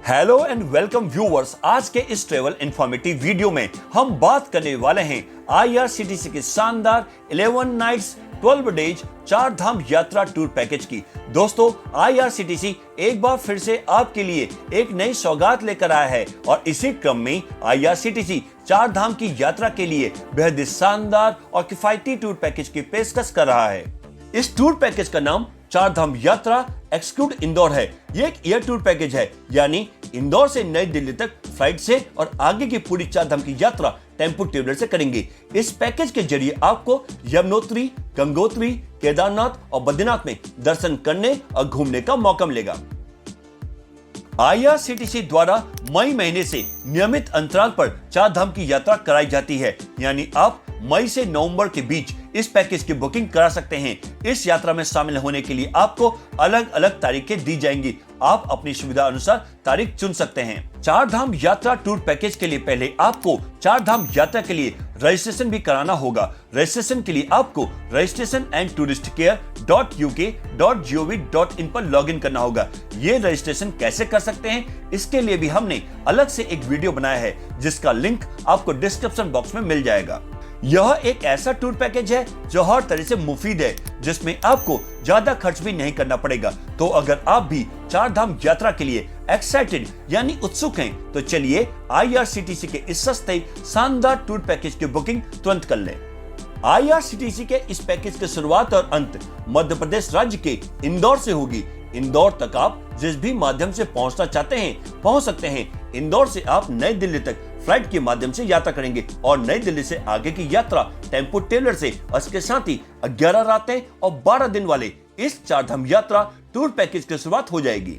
Hello and welcome viewers. आज के इस ट्रेवल इंफॉर्मेटिव वीडियो में हम बात करने वाले हैं आईआरसीटीसी के शानदार 11 नाइट्स 12 डेज 4 धाम यात्रा टूर पैकेज की। दोस्तों, आईआरसीटीसी एक बार फिर से आपके लिए एक नई सौगात लेकर आया है और इसी क्रम में आईआरसीटीसी 4 धाम की यात्रा के लिए बेहद शानदार और किफायती टूर पैकेज की पेशकश कर रहा है। इस टूर पैकेज का नाम 4 धाम यात्रा एक्सक्लूड इंदौर है। ये एक एयर टूर पैकेज है, यानी इंदौर से नई दिल्ली तक फ्लाइट से और आगे की पूरी 4 धाम की यात्रा टेम्पो ट्रेवलर से करेंगे। इस पैकेज के जरिए आपको यमुनोत्री, गंगोत्री, केदारनाथ और बद्रीनाथ में दर्शन करने और घूमने का मौका मिलेगा। आईआरसीटीसी द्वारा मई महीने से नियमित अंतराल पर 4 धाम की यात्रा कराई जाती है, यानी आप मई से नवंबर के बीच इस पैकेज की बुकिंग करा सकते हैं। इस यात्रा में शामिल होने के लिए आपको अलग अलग तारीखें दी जाएंगी। आप अपनी सुविधा अनुसार तारीख चुन सकते हैं। 4 धाम यात्रा टूर पैकेज के लिए पहले आपको 4 धाम यात्रा के लिए रजिस्ट्रेशन भी कराना होगा। रजिस्ट्रेशन के लिए आपको registration@touristcare.uk.gov.in पर लॉगिन करना होगा। ये रजिस्ट्रेशन कैसे कर सकते हैं, इसके लिए भी हमने अलग से एक वीडियो बनाया है, जिसका लिंक आपको डिस्क्रिप्शन बॉक्स में मिल जाएगा। यह एक ऐसा टूर पैकेज है जो हर तरह से मुफीद है, जिसमें आपको ज्यादा खर्च भी नहीं करना पड़ेगा। तो अगर आप भी 4 धाम यात्रा के लिए एक्साइटेड यानी उत्सुक हैं, तो चलिए आईआरसीटीसी के इस सस्ते शानदार टूर पैकेज की बुकिंग तुरंत कर लें। आईआरसीटीसी के इस पैकेज की शुरुआत और अंत मध्य प्रदेश राज्य के इंदौर से होगी। इंदौर तक आप जिस भी माध्यम से पहुंचना चाहते हैं पहुंच सकते हैं। इंदौर से आप नई दिल्ली तक फ्लाइट के माध्यम से यात्रा करेंगे और नई दिल्ली से आगे की यात्रा टेम्पो ट्रेवलर से। इसके साथ ही 11 रातें और 12 दिन वाले इस 4 धाम यात्रा टूर पैकेज की शुरुआत हो जाएगी।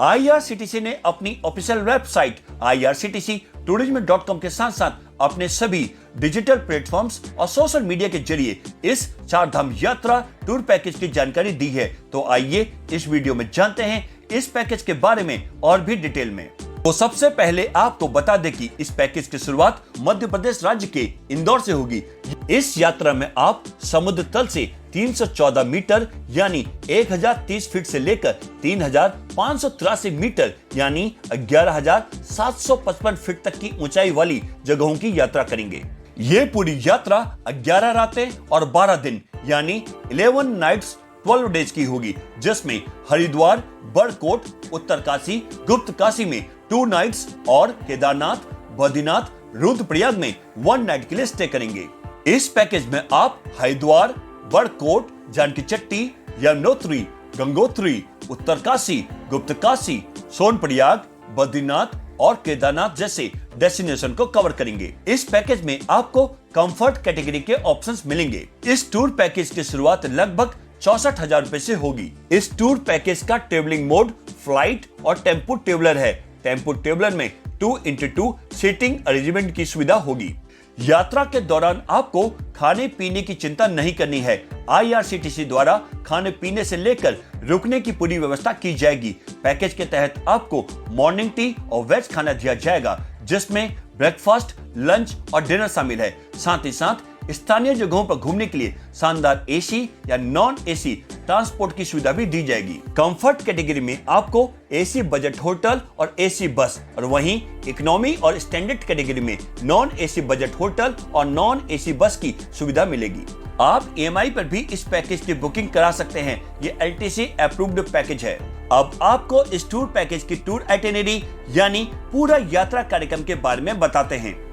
आईआरसीटीसी ने अपनी ऑफिशियल वेबसाइट irctctourism.com के साथ साथ अपने सभी डिजिटल प्लेटफॉर्म्स और सोशल मीडिया के जरिए इस 4 धाम यात्रा टूर पैकेज की जानकारी दी है। तो आइए इस वीडियो में जानते हैं इस पैकेज के बारे में और भी डिटेल में। तो सबसे पहले आपको बता दें कि इस पैकेज की शुरुआत मध्य प्रदेश राज्य के इंदौर से होगी। इस यात्रा में आप समुद्र तल से 314 मीटर यानी 1030 फीट से लेकर 3583 मीटर यानी 11755 फीट तक की ऊंचाई वाली जगहों की यात्रा करेंगे। ये पूरी यात्रा 11 रातें और 12 दिन यानी 11 नाइट्स 12 डेज की होगी, जिसमें हरिद्वार, बड़कोट, उत्तरकाशी, गुप्त काशी में 2 नाइट्स और केदारनाथ, बद्रीनाथ, रुद्रप्रयाग में 1 नाइट के लिए स्टे करेंगे। इस पैकेज में आप हरिद्वार, बड़कोट, जानकी चट्टी, यमुनोत्री, गंगोत्री, उत्तरकाशी, गुप्त काशी, सोनप्रयाग, बद्रीनाथ और केदारनाथ जैसे डेस्टिनेशन को कवर करेंगे। इस पैकेज में आपको कंफर्ट कैटेगरी के ऑप्शंस मिलेंगे। इस टूर पैकेज की शुरुआत लगभग 64,000 रुपए से होगी। इस टूर पैकेज का ट्रेवलिंग मोड फ्लाइट और टेम्पो ट्रेवलर है। टेम्पो ट्रेवलर में 2x2 सीटिंग अरेंजमेंट की सुविधा होगी। यात्रा के दौरान आपको खाने पीने की चिंता नहीं करनी है। आईआरसीटीसी द्वारा खाने पीने से लेकर रुकने की पूरी व्यवस्था की जाएगी। पैकेज के तहत आपको मॉर्निंग टी और वेज खाना दिया जाएगा, जिसमें ब्रेकफास्ट, लंच और डिनर शामिल है। साथ ही साथ स्थानीय जगहों पर घूमने के लिए शानदार एसी या नॉन एसी ट्रांसपोर्ट की सुविधा भी दी जाएगी। कंफर्ट कैटेगरी में आपको एसी बजट होटल और एसी बस, और वहीं इकोनॉमी और स्टैंडर्ड कैटेगरी में नॉन एसी बजट होटल और नॉन एसी बस की सुविधा मिलेगी। आप ईएमआई पर भी इस पैकेज की बुकिंग करा सकते हैं। ये एलटीसी अप्रूव्ड पैकेज है। अब आपको इस टूर पैकेज की टूर आइटिनरी यानी पूरा यात्रा कार्यक्रम के बारे में बताते हैं।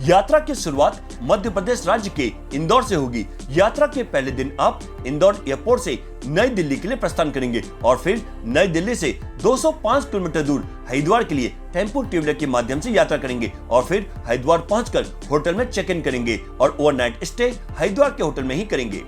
यात्रा की शुरुआत मध्य प्रदेश राज्य के इंदौर से होगी। यात्रा के पहले दिन आप इंदौर एयरपोर्ट से नई दिल्ली के लिए प्रस्थान करेंगे और फिर नई दिल्ली से 205 किलोमीटर दूर हरिद्वार के लिए टेम्पो ट्रेवलर के माध्यम से यात्रा करेंगे और फिर हरिद्वार पहुंचकर होटल में चेक इन करेंगे और ओवरनाइट स्टे हरिद्वार के होटल में ही करेंगे।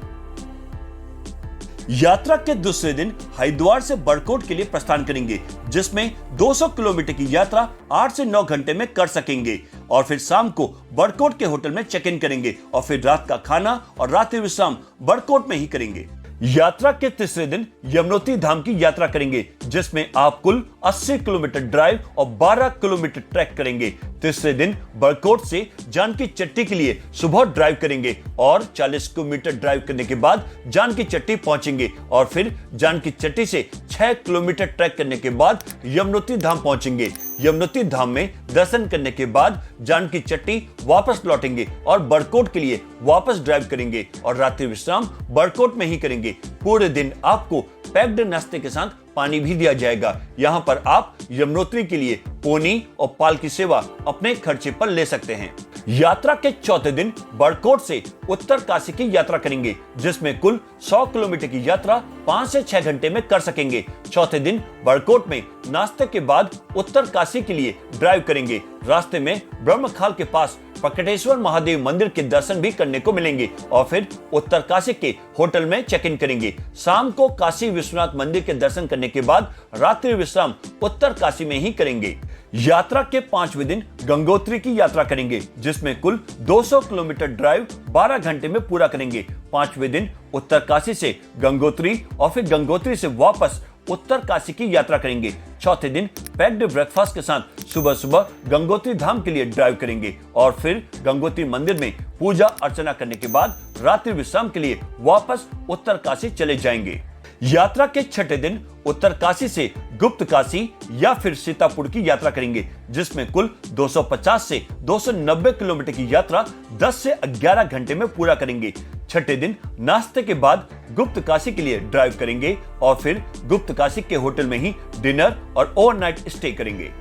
यात्रा के दूसरे दिन हरिद्वार से बड़कोट के लिए प्रस्थान करेंगे, जिसमें 200 किलोमीटर की यात्रा 8 से 9 घंटे में कर सकेंगे और फिर शाम को बड़कोट के होटल में चेक इन करेंगे और फिर रात का खाना और रात्रि विश्राम बड़कोट में ही करेंगे। यात्रा के तीसरे दिन यमुनोत्री धाम की यात्रा करेंगे, जिसमें आप कुल 80 किलोमीटर ड्राइव और 12 किलोमीटर ट्रैक करेंगे। तीसरे दिन बड़कोट से जानकी चट्टी के लिए सुबह ड्राइव करेंगे और 40 किलोमीटर ड्राइव करने के बाद जानकी चट्टी पहुंचेंगे और फिर जानकी चट्टी से 6 किलोमीटर ट्रैक करने के बाद यमुनोत्री धाम पहुंचेंगे। यमुनोत्री धाम में दर्शन करने के बाद जानकी चट्टी वापस लौटेंगे और बड़कोट के लिए वापस ड्राइव करेंगे और रात्रि विश्राम बड़कोट में ही करेंगे। पूरे दिन आपको पैक्ड नाश्ते के साथ पानी भी दिया जाएगा। यहाँ पर आप यमुनोत्री के लिए पोनी और पाल की सेवा अपने खर्चे पर ले सकते हैं। यात्रा के चौथे दिन बड़कोट से उत्तर काशी की यात्रा करेंगे, जिसमें कुल 100 किलोमीटर की यात्रा 5 से 6 घंटे में कर सकेंगे। चौथे दिन बड़कोट में नाश्ते के बाद उत्तर काशी के लिए ड्राइव करेंगे। रास्ते में ब्रह्मखाल के पास प्रकटेश्वर महादेव मंदिर के दर्शन भी करने को मिलेंगे और फिर उत्तर काशी के होटल में चेक इन करेंगे। शाम को काशी विश्वनाथ मंदिर के दर्शन करने के बाद रात्रि विश्राम उत्तर काशी में ही करेंगे। यात्रा के 5वें दिन गंगोत्री की यात्रा करेंगे, जिसमें कुल 200 किलोमीटर ड्राइव 12 घंटे में पूरा करेंगे। 5वें दिन उत्तर काशी से गंगोत्री और फिर गंगोत्री से वापस उत्तर काशी की यात्रा करेंगे। चौथे दिन पैक्ड ब्रेकफास्ट के साथ सुबह सुबह गंगोत्री धाम के लिए ड्राइव करेंगे और फिर गंगोत्री मंदिर में पूजा अर्चना करने के बाद रात्रि विश्राम के लिए वापस उत्तर काशी चले जाएंगे। यात्रा के छठे दिन उत्तर काशी से गुप्त काशी या फिर सीतापुर की यात्रा करेंगे, जिसमें कुल 250 से 290 किलोमीटर की यात्रा 10 से 11 घंटे में पूरा करेंगे। छठे दिन नाश्ते के बाद गुप्त काशी के लिए ड्राइव करेंगे और फिर गुप्त काशी के होटल में ही डिनर और ओवरनाइट स्टे करेंगे।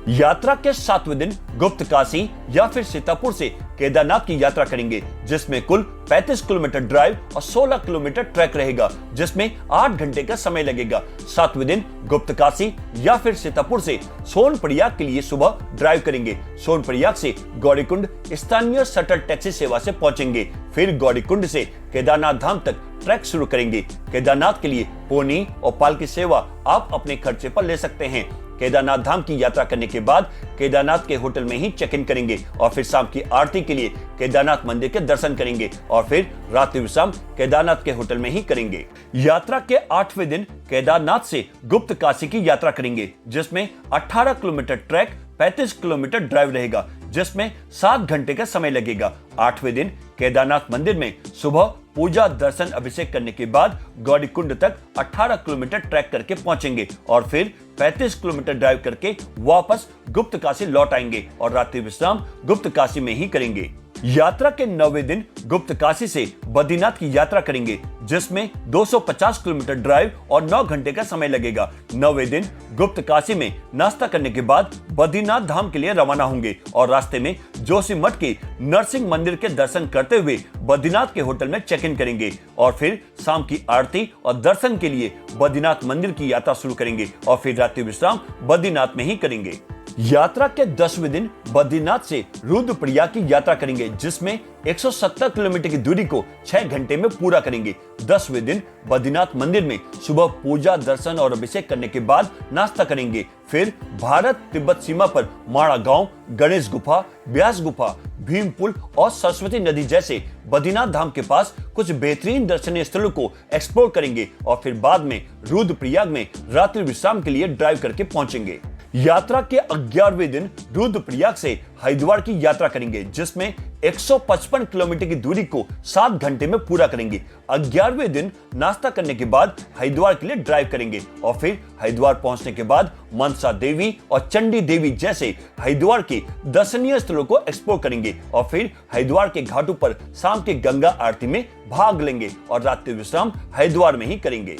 यात्रा के 7वें दिन गुप्त काशी या फिर सीतापुर से केदारनाथ की यात्रा करेंगे, जिसमें कुल 35 किलोमीटर ड्राइव और 16 किलोमीटर ट्रैक रहेगा, जिसमें 8 घंटे का समय लगेगा। 7वें दिन गुप्त काशी या फिर सीतापुर से सोनप्रयाग के लिए सुबह ड्राइव करेंगे। सोनप्रयाग से गौरीकुंड स्थानीय शटल टैक्सी सेवा से पहुंचेंगे। फिर गौरीकुंड से केदारनाथ धाम तक ट्रैक शुरू करेंगे। केदारनाथ के लिए पोनी और पाल की सेवा आप अपने खर्चे पर ले सकते हैं। केदारनाथ धाम की यात्रा करने के बाद केदारनाथ के होटल में ही चेक इन करेंगे और फिर शाम की आरती के लिए केदारनाथ मंदिर के दर्शन करेंगे और फिर रात्रि विश्राम केदारनाथ के होटल में ही करेंगे। यात्रा के 8वें दिन केदारनाथ से गुप्त काशी की यात्रा करेंगे, जिसमें 18 किलोमीटर ट्रैक 35 किलोमीटर ड्राइव रहेगा, जिसमें 7 घंटे का समय लगेगा। 8वें दिन केदारनाथ मंदिर में सुबह पूजा दर्शन अभिषेक करने के बाद गौरीकुंड तक 18 किलोमीटर ट्रैक करके पहुंचेंगे और फिर 35 किलोमीटर ड्राइव करके वापस गुप्त काशी लौट आएंगे और रात्रि विश्राम गुप्त काशी में ही करेंगे। यात्रा के 9वें दिन गुप्त काशी से बद्रीनाथ की यात्रा करेंगे, जिसमें 250 किलोमीटर ड्राइव और 9 घंटे का समय लगेगा। 9वें दिन गुप्त काशी में नाश्ता करने के बाद बद्रीनाथ धाम के लिए रवाना होंगे और रास्ते में जोशीमठ के नरसिंह मंदिर के दर्शन करते हुए बद्रीनाथ के होटल में चेक इन करेंगे और फिर शाम की आरती और दर्शन के लिए बद्रीनाथ मंदिर की यात्रा शुरू करेंगे और फिर रात्रि विश्राम बद्रीनाथ में ही करेंगे। यात्रा के 10वें दिन बद्रीनाथ से रुद्रप्रयाग की यात्रा करेंगे, जिसमें 170 किलोमीटर की दूरी को 6 घंटे में पूरा करेंगे। 10वें दिन बद्रीनाथ मंदिर में सुबह पूजा दर्शन और अभिषेक करने के बाद नाश्ता करेंगे। फिर भारत तिब्बत सीमा पर माड़ा गांव, गणेश गुफा, व्यास गुफा, भीम पुल और सरस्वती नदी जैसे बद्रीनाथ धाम के पास कुछ बेहतरीन दर्शनीय स्थलों को एक्सप्लोर करेंगे और फिर बाद में रुद्रप्रयाग में रात्रि विश्राम के लिए ड्राइव करके पहुंचेंगे। यात्रा के 11वें दिन रुद्रप्रयाग से हरिद्वार की यात्रा करेंगे, जिसमें 155 किलोमीटर की दूरी को 7 घंटे में पूरा करेंगे। 11वें दिन नाश्ता करने के बाद हरिद्वार के लिए ड्राइव करेंगे और फिर हरिद्वार पहुंचने के बाद मनसा देवी और चंडी देवी जैसे हरिद्वार के दर्शनीय स्थलों को एक्सप्लोर करेंगे और फिर हरिद्वार के घाटों पर शाम के गंगा आरती में भाग लेंगे और रात्रि विश्राम हरिद्वार में ही करेंगे।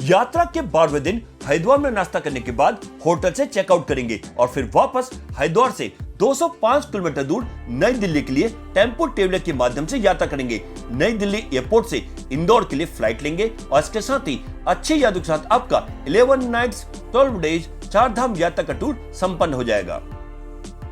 यात्रा के 12वें दिन हरिद्वार में नाश्ता करने के बाद होटल से चेकआउट करेंगे और फिर वापस हरिद्वार से 205 किलोमीटर दूर नई दिल्ली के लिए टेम्पो ट्रेवलर के माध्यम से यात्रा करेंगे। नई दिल्ली एयरपोर्ट से इंदौर के लिए फ्लाइट लेंगे और इसके साथ ही अच्छी यादों के साथ आपका 11 नाइट्स 12 डेज 4 धाम यात्रा का टूर संपन्न हो जाएगा।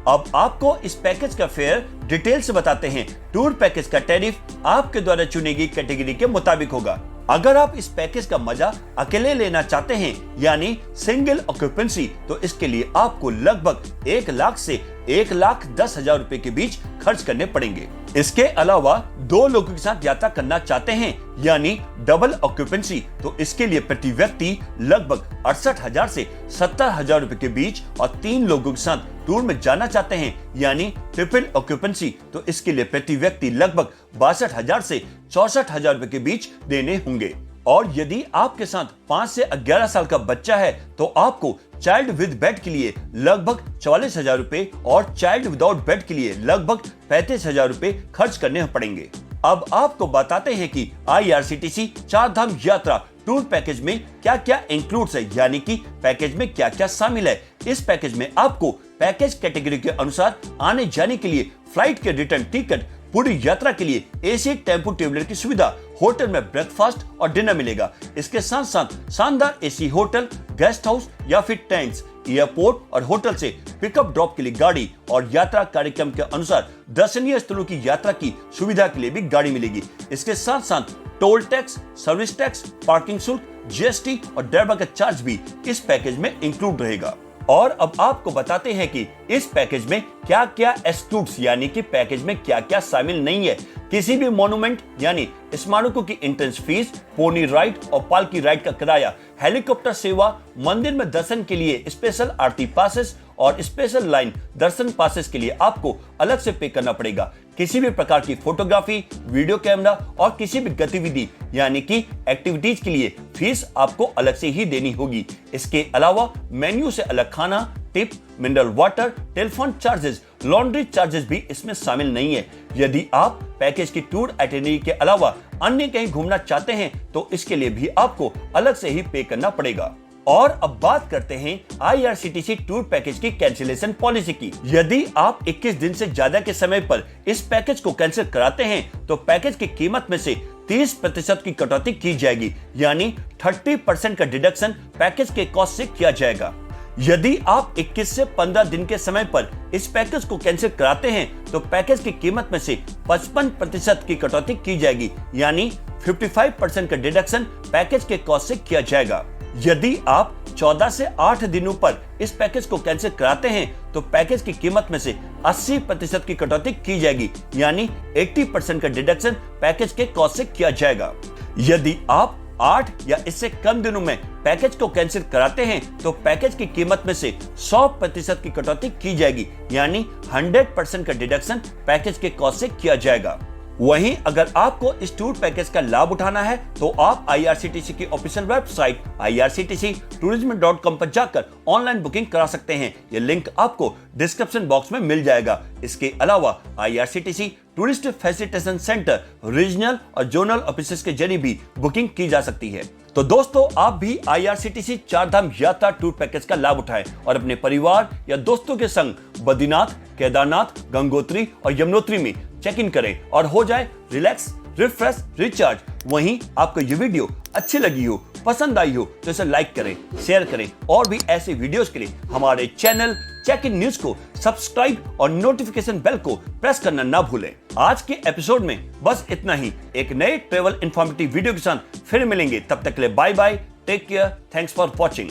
अब आपको इस पैकेज का फेयर डिटेल से बताते हैं। टूर पैकेज का टैरिफ आपके द्वारा चुनी गई कैटेगरी के मुताबिक होगा। अगर आप इस पैकेज का मजा अकेले लेना चाहते हैं, यानी सिंगल ऑक्यूपेंसी, तो इसके लिए आपको लगभग 1 लाख से 1,10,000 रुपए के बीच खर्च करने पड़ेंगे। इसके अलावा 2 लोगों के साथ यात्रा करना चाहते हैं यानी डबल ऑक्यूपेंसी, तो इसके लिए प्रति व्यक्ति लगभग 68,000 से 70,000 रुपए के बीच, और 3 लोगों के साथ टूर में जाना चाहते हैं यानी ट्रिपल ऑक्यूपेंसी, तो इसके लिए प्रति व्यक्ति लगभग 62,000 से 64,000 रुपए के बीच देने होंगे। और यदि आपके साथ 5 से 11 साल का बच्चा है तो आपको चाइल्ड विद बेड के लिए लगभग 44,000 रुपए और चाइल्ड विदाउट बेड के लिए लगभग 35,000 रुपए खर्च करने पड़ेंगे। अब आपको बताते हैं कि IRCTC 4 धाम यात्रा टूर पैकेज में क्या क्या इंक्लूड्स है, यानी कि पैकेज में क्या क्या शामिल है। इस पैकेज में आपको पैकेज कैटेगरी के अनुसार आने जाने के लिए फ्लाइट के रिटर्न टिकट, पूरी यात्रा के लिए AC टेम्पो ट्रेवलर की सुविधा, होटल में ब्रेकफास्ट और डिनर मिलेगा। इसके साथ साथ शानदार AC होटल, गेस्ट हाउस या फिर टेंट्स, एयरपोर्ट और होटल से पिकअप ड्रॉप के लिए गाड़ी, और यात्रा कार्यक्रम के अनुसार दर्शनीय स्थलों की यात्रा की सुविधा के लिए भी गाड़ी मिलेगी। इसके साथ साथ toll tax, service tax, parking शुल्क, GST और ड्राइवर का चार्ज भी इस पैकेज में इंक्लूड रहेगा। और अब आपको बताते हैं कि इस पैकेज में क्या क्या एक्सक्लूड्स, यानी कि पैकेज में क्या क्या शामिल नहीं है। किसी भी मॉन्यूमेंट यानी स्मारकों की एंट्रेंस फीस, पोनी राइड और पालकी राइड का किराया, हेलीकॉप्टर सेवा, मंदिर में दर्शन के लिए स्पेशल आरती पासेस और स्पेशल लाइन दर्शन पासेस के लिए आपको अलग से पे करना पड़ेगा। किसी भी प्रकार की फोटोग्राफी, वीडियो कैमरा और किसी भी गतिविधि यानी कि एक्टिविटीज के लिए फीस आपको अलग से ही देनी होगी। इसके अलावा मेन्यू से अलग खाना, tip, mineral water, telephone charges, laundry charges भी इसमें शामिल नहीं है। यदि आप पैकेज की टूर आइटिनरी के अलावा अन्य कहीं घूमना चाहते हैं तो इसके लिए भी आपको अलग से ही पे करना पड़ेगा। और अब बात करते हैं IRCTC टूर पैकेज की कैंसिलेशन पॉलिसी की। यदि आप 21 दिन से ज्यादा के समय पर इस पैकेज को कैंसिल कराते हैं तो पैकेज की कीमत में से 30% की कटौती की जाएगी, यानी 30% का डिडक्शन पैकेज के कॉस्ट से किया जाएगा। यदि आप 21 से 15 दिन के समय पर इस पैकेज को कैंसिल कराते हैं तो पैकेज की कीमत में से 55% की कटौती की जाएगी, यानी 55% का डिडक्शन पैकेज के कॉस्ट से किया जाएगा। यदि आप 14 से 8 दिनों पर इस पैकेज को कैंसिल कराते हैं तो पैकेज की कीमत में से 80% की कटौती की जाएगी, यानी 80% का डिडक्शन पैकेज के कॉस्ट से किया जाएगा। यदि आप 8 या इससे कम दिनों में पैकेज को कैंसिल कराते हैं तो पैकेज की कीमत में से 100% की कटौती की जाएगी, यानी 100% का डिडक्शन पैकेज के कॉस्ट से किया जाएगा। वहीं अगर आपको इस टूर पैकेज का लाभ उठाना है तो आप IRCTC की ऑफिशियल वेबसाइट irctctourism.com पर जाकर ऑनलाइन बुकिंग करा सकते हैं। यह लिंक आपको डिस्क्रिप्शन बॉक्स में मिल जाएगा। इसके अलावा IRCTC tourist facilitation centre, regional और जोनल ऑफिसेस के जरिए भी बुकिंग की जा सकती है। तो दोस्तों, आप भी IRCTC 4 धाम यात्रा टूर पैकेज का लाभ उठाएं और अपने परिवार या दोस्तों के संग बद्रीनाथ, केदारनाथ, गंगोत्री और यमुनोत्री में चेक इन करें और हो जाए रिलैक्स, रिफ्रेश, रिचार्ज। वहीं आपको ये वीडियो अच्छी लगी हो, पसंद आई हो तो इसे लाइक करें, शेयर करें और भी ऐसे वीडियोस के लिए हमारे चैनल चेक इन न्यूज को सब्सक्राइब और नोटिफिकेशन बेल को प्रेस करना ना भूलें। आज के एपिसोड में बस इतना ही। एक नए ट्रेवल इंफॉर्मेटिव वीडियो के साथ फिर मिलेंगे। तब तक के लिए bye bye, take care, thanks for watching.